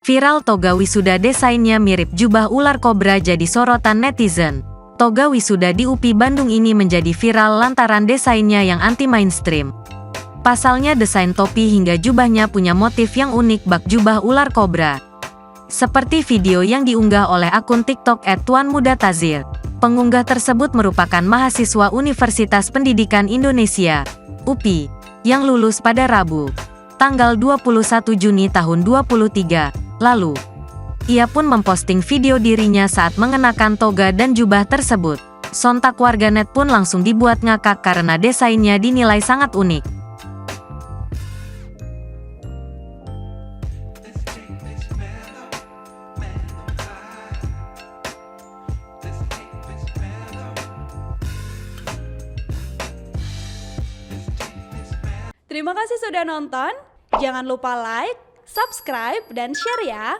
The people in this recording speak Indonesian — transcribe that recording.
Viral toga wisuda desainnya mirip jubah ular kobra jadi sorotan netizen. Toga wisuda di UPI Bandung ini menjadi viral lantaran desainnya yang anti-mainstream. Pasalnya desain topi hingga jubahnya punya motif yang unik bak jubah ular kobra. Seperti video yang diunggah oleh akun TikTok @tuanmudatazir. Pengunggah tersebut merupakan mahasiswa Universitas Pendidikan Indonesia, UPI, yang lulus pada Rabu, tanggal 21 Juni tahun 2023, lalu. Ia pun memposting video dirinya saat mengenakan toga dan jubah tersebut. Sontak warganet pun langsung dibuat ngakak karena desainnya dinilai sangat unik. Terima kasih sudah nonton. Jangan lupa like, subscribe, dan share ya.